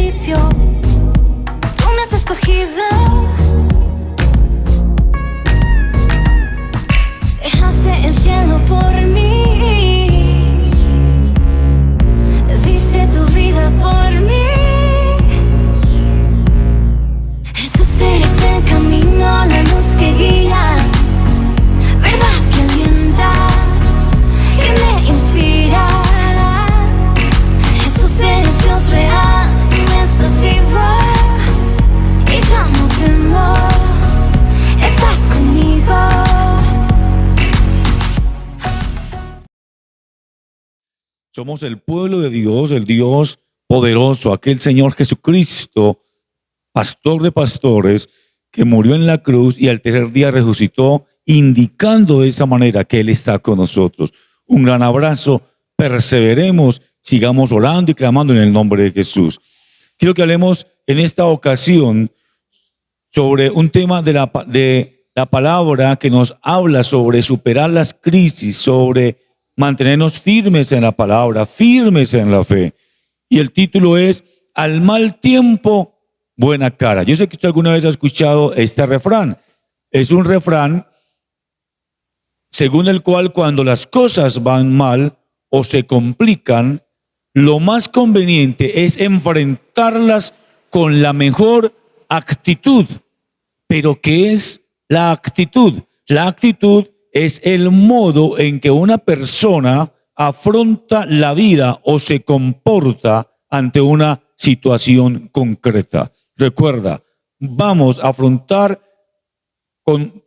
principio. Tú me has escogido. Dejaste el cielo por mí. Diste tu vida por mí. Jesús, eres el camino, la luz que guía, verdad que alienta, que me inspira. Jesús, eres Dios real, tú estás vivo y ya no temo, estás conmigo. Somos el pueblo de Dios, el Dios poderoso, aquel Señor Jesucristo, pastor de pastores, que murió en la cruz y al tercer día resucitó, indicando de esa manera que Él está con nosotros. Un gran abrazo, perseveremos, sigamos orando y clamando en el nombre de Jesús. Quiero que hablemos en esta ocasión sobre un tema de la palabra que nos habla sobre superar las crisis, sobre mantenernos firmes en la palabra, firmes en la fe. Y el título es Al mal tiempo, buena cara. Yo sé que usted alguna vez ha escuchado este refrán. Es un refrán según el cual cuando las cosas van mal o se complican, lo más conveniente es enfrentarlas con la mejor actitud. ¿Pero qué es la actitud? La actitud es el modo en que una persona afronta la vida o se comporta ante una situación concreta. Recuerda, vamos a afrontar con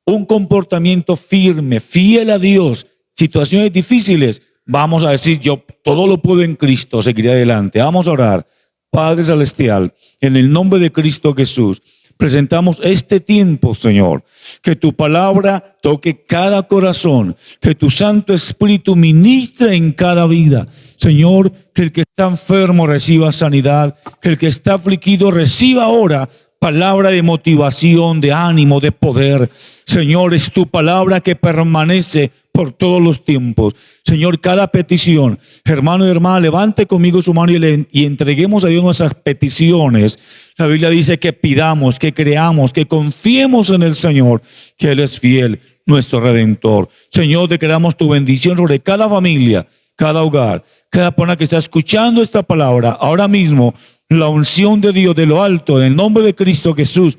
un comportamiento firme, fiel a Dios, situaciones difíciles. Vamos a decir, yo todo lo puedo en Cristo, seguiré adelante. Vamos a orar. Padre Celestial, en el nombre de Cristo Jesús, presentamos este tiempo, Señor, que tu palabra toque cada corazón, que tu Santo Espíritu ministre en cada vida. Señor, que el que está enfermo reciba sanidad, que el que está afligido reciba ahora palabra de motivación, de ánimo, de poder. Señor, es tu palabra que permanece por todos los tiempos. Señor, cada petición, hermano y hermana, levante conmigo su mano y entreguemos a Dios nuestras peticiones. La Biblia dice que pidamos, que creamos, que confiemos en el Señor, que Él es fiel, nuestro Redentor. Señor, declaramos tu bendición sobre cada familia, cada hogar, cada persona que está escuchando esta palabra. Ahora mismo, la unción de Dios de lo alto, en el nombre de Cristo Jesús,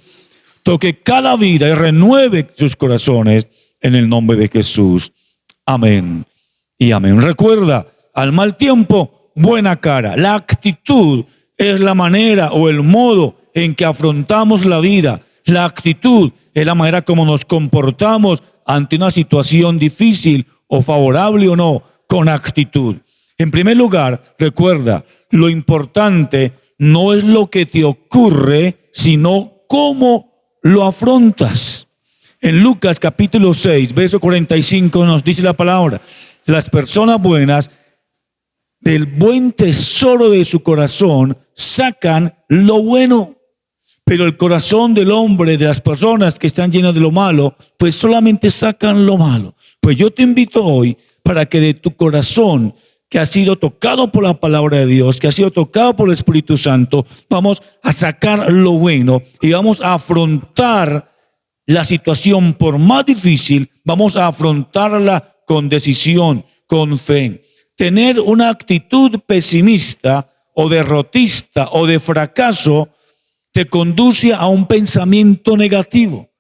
toque cada vida y renueve sus corazones en el nombre de Jesús. Amén y amén. Recuerda, al mal tiempo, buena cara. La actitud es la manera o el modo en que afrontamos la vida. La actitud es la manera como nos comportamos ante una situación difícil o favorable o no, con actitud. En primer lugar, recuerda, lo importante no es lo que te ocurre, sino cómo lo afrontas. En Lucas capítulo 6, verso 45 nos dice la palabra: las personas buenas del buen tesoro de su corazón sacan lo bueno, pero el corazón del hombre, de las personas que están llenas de lo malo, pues solamente sacan lo malo. Pues yo te invito hoy para que de tu corazón, que ha sido tocado por la palabra de Dios, que ha sido tocado por el Espíritu Santo, vamos a sacar lo bueno y vamos a afrontar la situación, por más difícil, vamos a afrontarla con decisión, con fe. Tener una actitud pesimista o derrotista o de fracaso te conduce a un pensamiento negativo,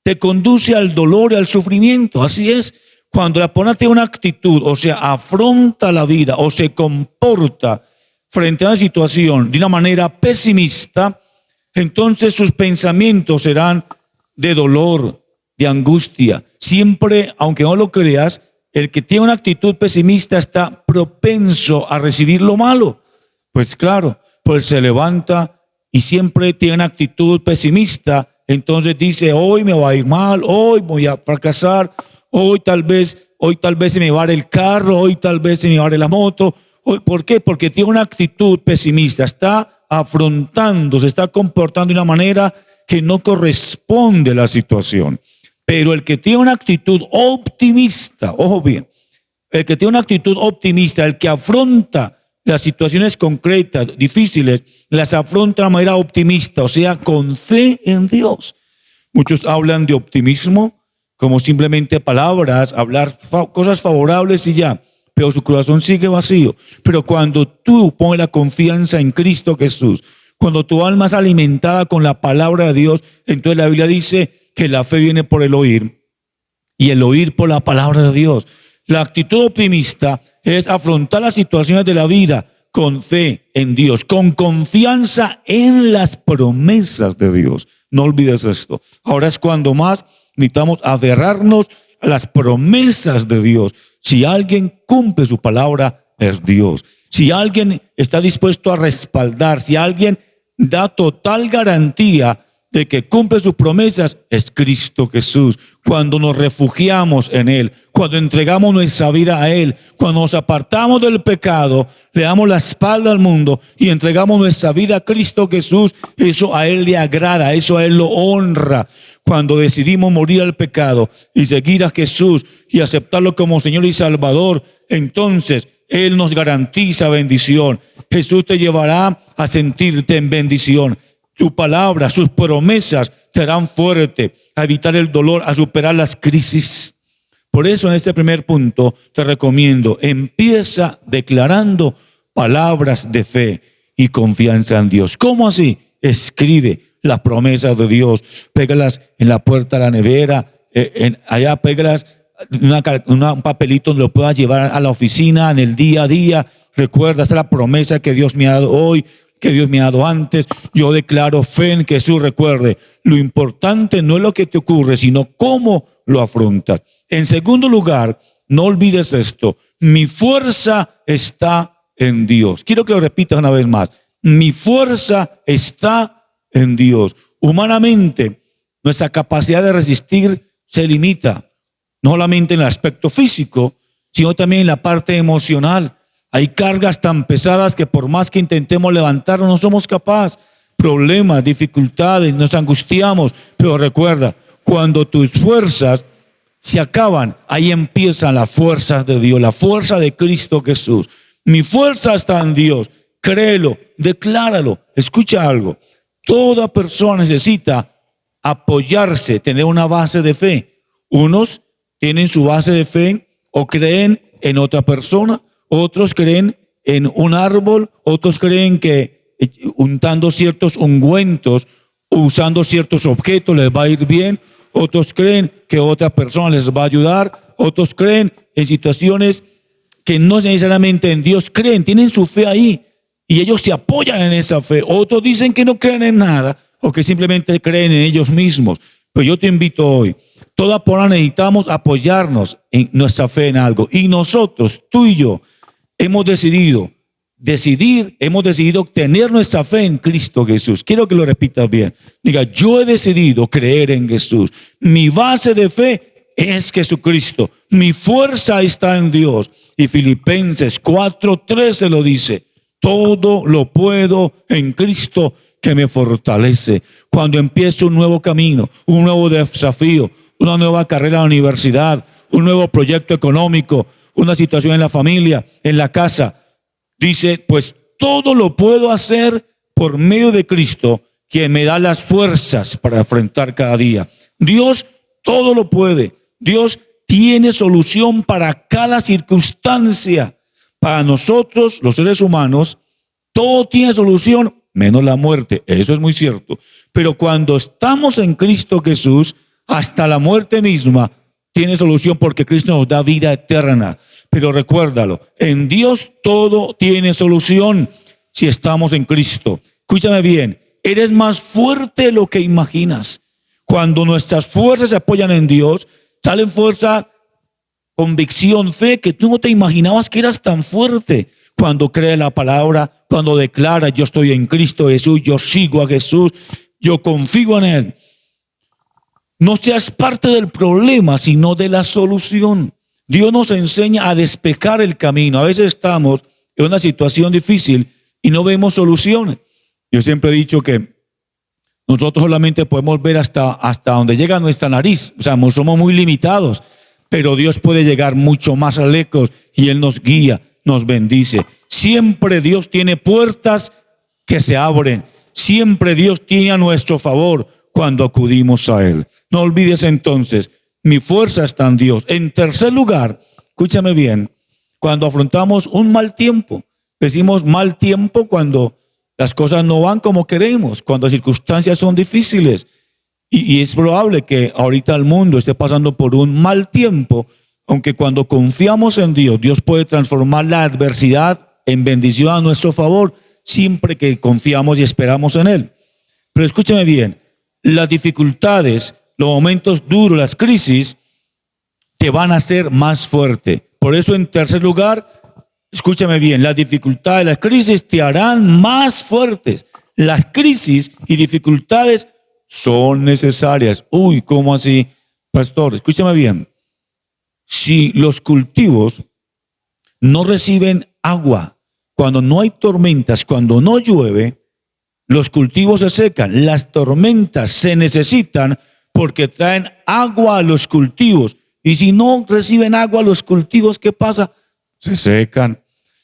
te conduce al dolor y al sufrimiento. Así es, cuando la persona tiene una actitud, o sea, afronta la vida o se comporta frente a una situación de una manera pesimista, entonces sus pensamientos serán de dolor, de angustia. Siempre, aunque no lo creas, el que tiene una actitud pesimista está propenso a recibir lo malo. Pues claro, pues se levanta y siempre tiene una actitud pesimista. Entonces dice, hoy me va a ir mal, hoy voy a fracasar, hoy tal vez se me va a dar el carro, hoy tal vez se me va a dar la moto. ¿Por qué? Porque tiene una actitud pesimista, está afrontando, se está comportando de una manera que no corresponde a la situación. Pero el que tiene una actitud optimista, ojo bien, el que tiene una actitud optimista, el que afronta las situaciones concretas, difíciles, las afronta de manera optimista, o sea, con fe en Dios. Muchos hablan de optimismo como simplemente palabras, hablar cosas favorables y ya, pero su corazón sigue vacío. Pero cuando tú pones la confianza en Cristo Jesús, cuando tu alma es alimentada con la palabra de Dios, entonces la Biblia dice que la fe viene por el oír y el oír por la palabra de Dios. La actitud optimista es afrontar las situaciones de la vida con fe en Dios, con confianza en las promesas de Dios. No olvides esto. Ahora es cuando más necesitamos aferrarnos a las promesas de Dios. Si alguien cumple su palabra, es Dios. Si alguien está dispuesto a respaldar, si alguien da total garantía de que cumple sus promesas, es Cristo Jesús. Cuando nos refugiamos en Él, cuando entregamos nuestra vida a Él, cuando nos apartamos del pecado, le damos la espalda al mundo y entregamos nuestra vida a Cristo Jesús, eso a Él le agrada, eso a Él lo honra. Cuando decidimos morir al pecado y seguir a Jesús y aceptarlo como Señor y Salvador, entonces Él nos garantiza bendición. Jesús te llevará a sentirte en bendición. Tu palabra, sus promesas te harán fuerte, a evitar el dolor, a superar las crisis. Por eso en este primer punto te recomiendo, empieza declarando palabras de fe y confianza en Dios. ¿Cómo así? Escribe las promesas de Dios, pégalas en la puerta de la nevera, allá pégalas un papelito donde lo puedas llevar a la oficina en el día a día. Recuerda, esta es la promesa que Dios me ha dado hoy, que Dios me ha dado antes. Yo declaro fe en Jesús. Recuerde, lo importante no es lo que te ocurre, sino cómo lo afrontas. En segundo lugar, no olvides esto: mi fuerza está en Dios. Quiero que lo repitas una vez más. Mi fuerza está en Dios. Humanamente, nuestra capacidad de resistir se limita, no solamente en el aspecto físico, sino también en la parte emocional. Hay cargas tan pesadas que por más que intentemos levantarnos, no somos capaces. Problemas, dificultades, nos angustiamos. Pero recuerda, cuando tus fuerzas se acaban, ahí empiezan las fuerzas de Dios, la fuerza de Cristo Jesús. Mi fuerza está en Dios. Créelo, decláralo. Escucha algo. Toda persona necesita apoyarse, tener una base de fe. Unos tienen su base de fe o creen en otra persona. Otros creen en un árbol, otros creen que untando ciertos ungüentos, usando ciertos objetos les va a ir bien. Otros creen que otra persona les va a ayudar. Otros creen en situaciones que no necesariamente en Dios creen, tienen su fe ahí y ellos se apoyan en esa fe. Otros dicen que no creen en nada o que simplemente creen en ellos mismos. Pero yo te invito hoy, toda por necesitamos apoyarnos en nuestra fe en algo. Y nosotros, tú y yo, hemos decidido tener nuestra fe en Cristo Jesús. Quiero que lo repitas bien. Diga, yo he decidido creer en Jesús. Mi base de fe es Jesucristo. Mi fuerza está en Dios. Y Filipenses 4:13 lo dice. Todo lo puedo en Cristo que me fortalece. Cuando empiezo un nuevo camino, un nuevo desafío, una nueva carrera en la universidad, un nuevo proyecto económico, una situación en la familia, en la casa, dice, pues todo lo puedo hacer por medio de Cristo, quien me da las fuerzas para enfrentar cada día. Dios todo lo puede. Dios tiene solución para cada circunstancia. Para nosotros, los seres humanos, todo tiene solución, menos la muerte. Eso es muy cierto. Pero cuando estamos en Cristo Jesús, hasta la muerte misma tiene solución, porque Cristo nos da vida eterna. Pero recuérdalo, en Dios todo tiene solución si estamos en Cristo. Escúchame bien, eres más fuerte de lo que imaginas. Cuando nuestras fuerzas se apoyan en Dios, salen fuerza, convicción, fe, que tú no te imaginabas que eras tan fuerte. Cuando crees la palabra, cuando declaras, yo estoy en Cristo Jesús, yo sigo a Jesús, yo confío en Él. No seas parte del problema, sino de la solución. Dios nos enseña a despejar el camino. A veces estamos en una situación difícil y no vemos soluciones. Yo siempre he dicho que nosotros solamente podemos ver hasta donde llega nuestra nariz. O sea, somos muy limitados, pero Dios puede llegar mucho más lejos y Él nos guía, nos bendice. Siempre Dios tiene puertas que se abren. Siempre Dios tiene a nuestro favor cuando acudimos a Él. No olvides entonces, mi fuerza está en Dios. En tercer lugar, escúchame bien, cuando afrontamos un mal tiempo, decimos mal tiempo cuando las cosas no van como queremos, cuando las circunstancias son difíciles. Y es probable que ahorita el mundo esté pasando por un mal tiempo, aunque cuando confiamos en Dios, Dios puede transformar la adversidad en bendición a nuestro favor, siempre que confiamos y esperamos en Él. Pero escúchame bien, las dificultades, los momentos duros, las crisis, te van a hacer más fuerte. Por eso, en tercer lugar, escúchame bien, las dificultades, las crisis te harán más fuertes. Las crisis y dificultades son necesarias. Uy, ¿cómo así? Pastor, escúchame bien. Si los cultivos no reciben agua, cuando no hay tormentas, cuando no llueve, los cultivos se secan. Las tormentas se necesitan porque traen agua a los cultivos. Y si no reciben agua los cultivos, ¿qué pasa? Se secan.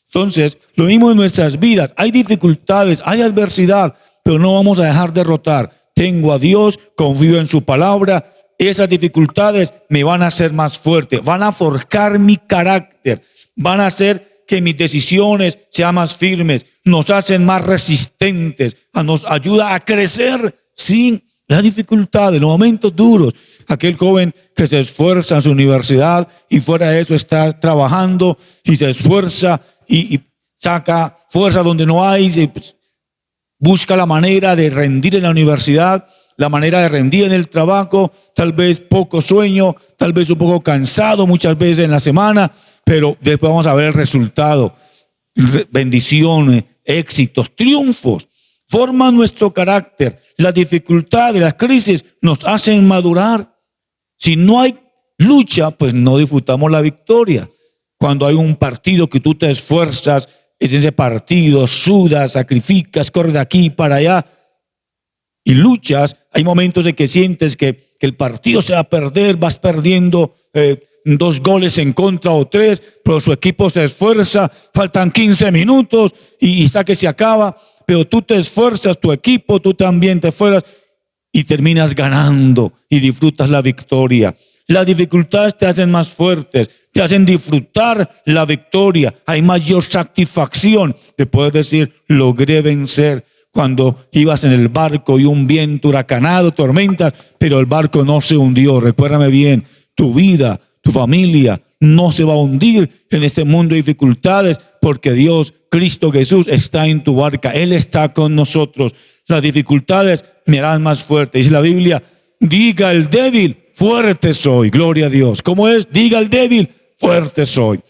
Entonces, lo mismo en nuestras vidas. Hay dificultades, hay adversidad, pero no vamos a dejar derrotar. Tengo a Dios, confío en su palabra. Esas dificultades me van a hacer más fuerte, van a forjar mi carácter, van a hacer que mis decisiones sean más firmes, nos hacen más resistentes, nos ayuda a crecer sin las dificultades, los momentos duros. Aquel joven que se esfuerza en su universidad y fuera de eso está trabajando y se esfuerza y saca fuerza donde no hay, busca la manera de rendir en la universidad, la manera de rendir en el trabajo, tal vez poco sueño, tal vez un poco cansado muchas veces en la semana, pero después vamos a ver el resultado. Bendiciones, éxitos, triunfos, forman nuestro carácter. Las dificultades, las crisis nos hacen madurar. Si no hay lucha, pues no disfrutamos la victoria. Cuando hay un partido que tú te esfuerzas, es ese partido, sudas, sacrificas, corres de aquí para allá y luchas, hay momentos en que sientes que el partido se va a perder, vas perdiendo 2 goles en contra o 3, pero su equipo se esfuerza, faltan 15 minutos y está que se acaba, pero tú te esfuerzas, tu equipo, tú también te esfuerzas y terminas ganando y disfrutas la victoria. Las dificultades te hacen más fuertes, te hacen disfrutar la victoria. Hay mayor satisfacción de poder decir, logré vencer. Cuando ibas en el barco y un viento huracanado, tormentas, pero el barco no se hundió. Recuérdame bien, tu vida, tu familia no se va a hundir en este mundo de dificultades porque Dios, Cristo Jesús, está en tu barca. Él está con nosotros. Las dificultades me harán más fuerte. Dice la Biblia, diga el débil, fuerte soy. Gloria a Dios. ¿Cómo es? Diga el débil, fuerte soy.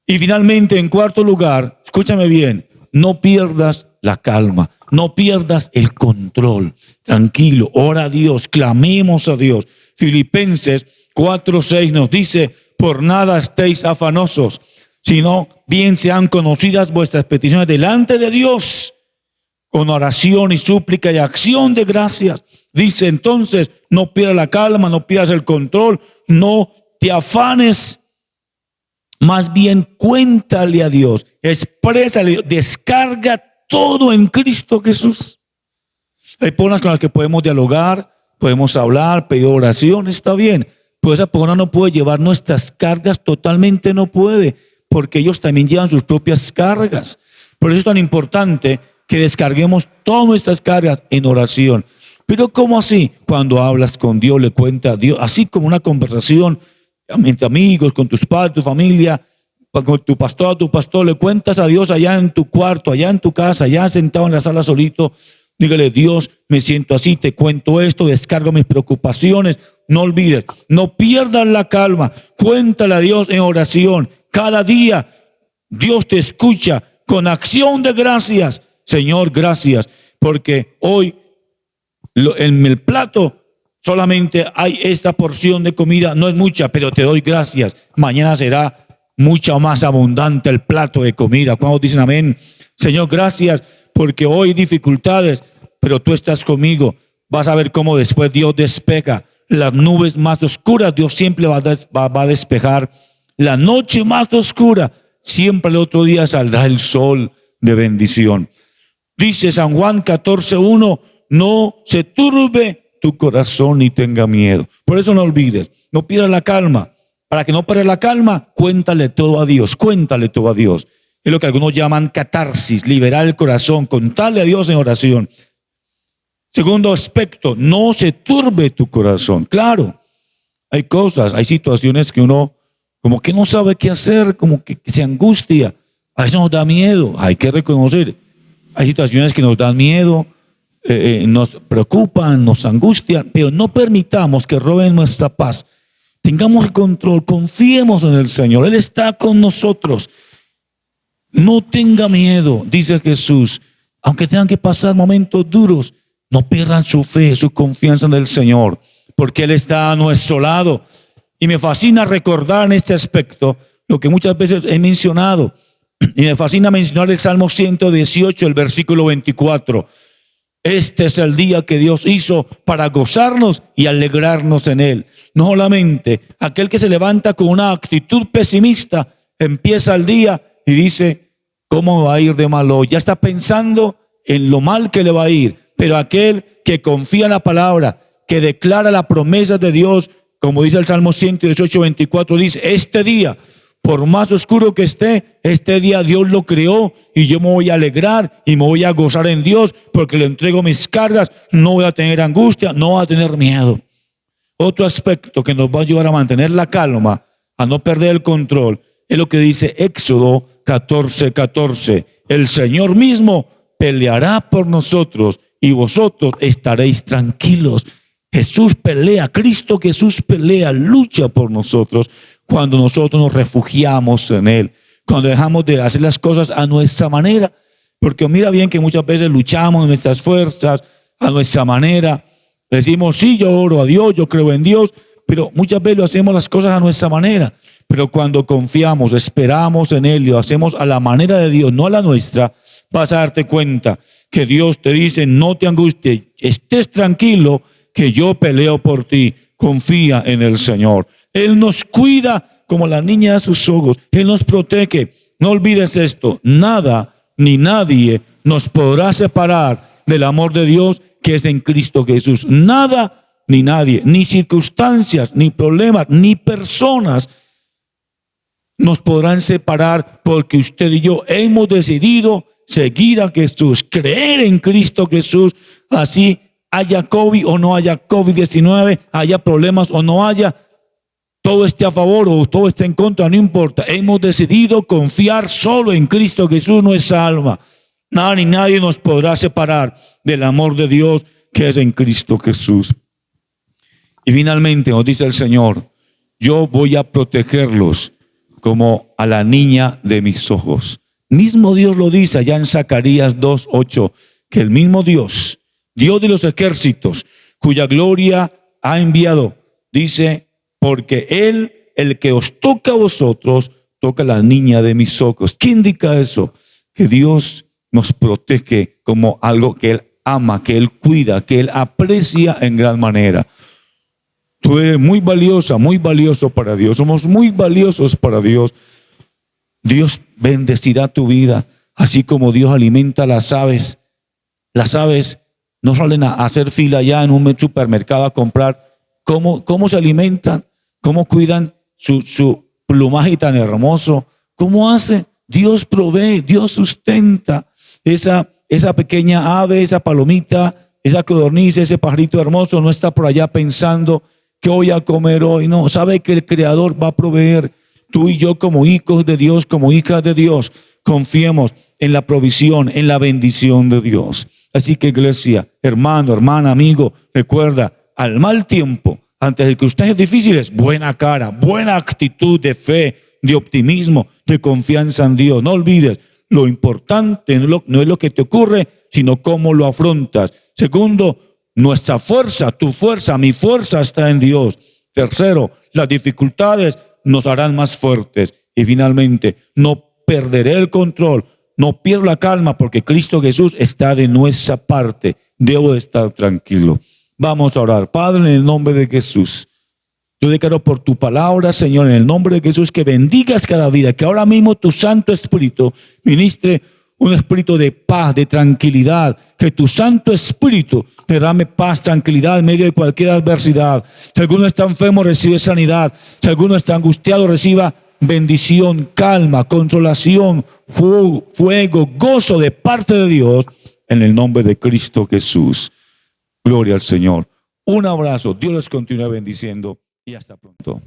Y finalmente, en cuarto lugar, escúchame bien, no pierdas la calma, no pierdas el control. Tranquilo, ora a Dios, clamemos a Dios. Filipenses 4:6 nos dice, por nada estéis afanosos, sino bien sean conocidas vuestras peticiones delante de Dios, con oración y súplica y acción de gracias. Dice entonces, no pierdas la calma, no pierdas el control, no te afanes. Más bien cuéntale a Dios, exprésale, descarga todo en Cristo Jesús. Hay personas con las que podemos dialogar, podemos hablar, pedir oración, está bien. Pero esa persona no puede llevar nuestras cargas, totalmente no puede, porque ellos también llevan sus propias cargas. Por eso es tan importante que descarguemos todas nuestras cargas en oración. Pero ¿cómo así? Cuando hablas con Dios, le cuentas a Dios, así como una conversación entre amigos, con tus padres, tu familia, con tu pastor, le cuentas a Dios allá en tu cuarto, allá en tu casa, allá sentado en la sala solito. Dígale, Dios, me siento así, te cuento esto, descargo mis preocupaciones. No olvides, no pierdas la calma, cuéntale a Dios en oración. Cada día Dios te escucha con acción de gracias. Señor, gracias, porque hoy en el plato solamente hay esta porción de comida, no es mucha, pero te doy gracias. Mañana será mucho más abundante el plato de comida. ¿Cuántos dicen amén? Señor, gracias, porque hoy hay dificultades, pero tú estás conmigo. Vas a ver cómo después Dios despeja las nubes más oscuras. Dios siempre va a despejar la noche más oscura. siempre el otro día saldrá el sol de bendición. Dice San Juan 14:1, no se turbe tu corazón ni tenga miedo. Por eso no olvides, no pierdas la calma. Para que no pierdas la calma, cuéntale todo a Dios, cuéntale todo a Dios. Es lo que algunos llaman catarsis, liberar el corazón, contarle a Dios en oración. Segundo aspecto, no se turbe tu corazón. Claro, hay cosas, hay situaciones que uno como que no sabe qué hacer, como que se angustia. A veces nos da miedo, hay que reconocer. Hay situaciones que nos dan miedo, nos preocupan, nos angustian, pero no permitamos que roben nuestra paz. Tengamos el control, confiemos en el Señor, Él está con nosotros. No tenga miedo, dice Jesús, aunque tengan que pasar momentos duros, no pierdan su fe, su confianza en el Señor, porque Él está a nuestro lado. Y me fascina recordar en este aspecto lo que muchas veces he mencionado, y me fascina mencionar el Salmo 118, el versículo 24. Este es el día que Dios hizo para gozarnos y alegrarnos en Él. No solamente aquel que se levanta con una actitud pesimista, empieza el día y dice, ¿cómo va a ir de mal hoy? Ya está pensando en lo mal que le va a ir. Pero aquel que confía en la palabra, que declara la promesa de Dios, como dice el Salmo 118, 24, dice, este día, por más oscuro que esté, este día Dios lo creó y yo me voy a alegrar y me voy a gozar en Dios porque le entrego mis cargas, no voy a tener angustia, no voy a tener miedo. Otro aspecto que nos va a ayudar a mantener la calma, a no perder el control, es lo que dice Éxodo 14:14. El Señor mismo peleará por nosotros y vosotros estaréis tranquilos. Jesús pelea, Cristo Jesús pelea, lucha por nosotros cuando nosotros nos refugiamos en Él, cuando dejamos de hacer las cosas a nuestra manera, porque mira bien que muchas veces luchamos en nuestras fuerzas, a nuestra manera, decimos sí, yo oro a Dios, yo creo en Dios, pero muchas veces lo hacemos las cosas a nuestra manera, pero cuando confiamos, esperamos en Él y lo hacemos a la manera de Dios, no a la nuestra, vas a darte cuenta que Dios te dice, no te angusties, estés tranquilo, que yo peleo por ti, confía en el Señor. Él nos cuida como la niña de sus ojos, Él nos protege. No olvides esto, nada ni nadie nos podrá separar del amor de Dios que es en Cristo Jesús. Nada ni nadie, ni circunstancias, ni problemas, ni personas nos podrán separar porque usted y yo hemos decidido seguir a Jesús, creer en Cristo Jesús, así haya COVID o no haya COVID-19, haya problemas o no haya, todo esté a favor o todo esté en contra, no importa. Hemos decidido confiar solo en Cristo Jesús, nuestra alma. Nada ni nadie nos podrá separar del amor de Dios que es en Cristo Jesús. Y finalmente nos dice el Señor, yo voy a protegerlos como a la niña de mis ojos. Mismo Dios lo dice allá en Zacarías 2:8, que el mismo Dios, Dios de los ejércitos, cuya gloria ha enviado, dice, porque Él, el que os toca a vosotros, toca a la niña de mis ojos. ¿Qué indica eso? Que Dios nos protege como algo que Él ama, que Él cuida, que Él aprecia en gran manera. Tú eres muy valiosa, muy valioso para Dios. Somos muy valiosos para Dios. Dios bendecirá tu vida, así como Dios alimenta las aves. Las aves no salen a hacer fila ya en un supermercado a comprar. ¿Cómo se alimentan? ¿Cómo cuidan su plumaje tan hermoso? ¿Cómo hace? Dios provee, Dios sustenta. Esa pequeña ave, esa palomita, esa codorniz, ese pajarito hermoso no está por allá pensando qué voy a comer hoy. No, sabe que el Creador va a proveer. Tú y yo como hijos de Dios, como hijas de Dios, confiemos en la provisión, en la bendición de Dios. Así que iglesia, hermano, hermana, amigo, recuerda, al mal tiempo, ante circunstancias difíciles, buena cara, buena actitud de fe, de optimismo, de confianza en Dios. No olvides, lo importante no es lo que te ocurre, sino cómo lo afrontas. Segundo, nuestra fuerza, tu fuerza, mi fuerza está en Dios. Tercero, las dificultades nos harán más fuertes. Y finalmente, no perderé el control, no pierdo la calma porque Cristo Jesús está de nuestra parte. Debo de estar tranquilo. Vamos a orar. Padre, en el nombre de Jesús, Yo declaro por tu palabra, Señor, en el nombre de Jesús, que bendigas cada vida, que ahora mismo tu Santo Espíritu ministre un espíritu de paz, de tranquilidad, que tu Santo Espíritu derrame paz, tranquilidad en medio de cualquier adversidad. Si alguno está enfermo, recibe sanidad. Si alguno está angustiado, reciba bendición, calma, consolación, fuego, gozo de parte de Dios, en el nombre de Cristo Jesús. Gloria al Señor. Un abrazo. Dios los continúe bendiciendo y hasta pronto.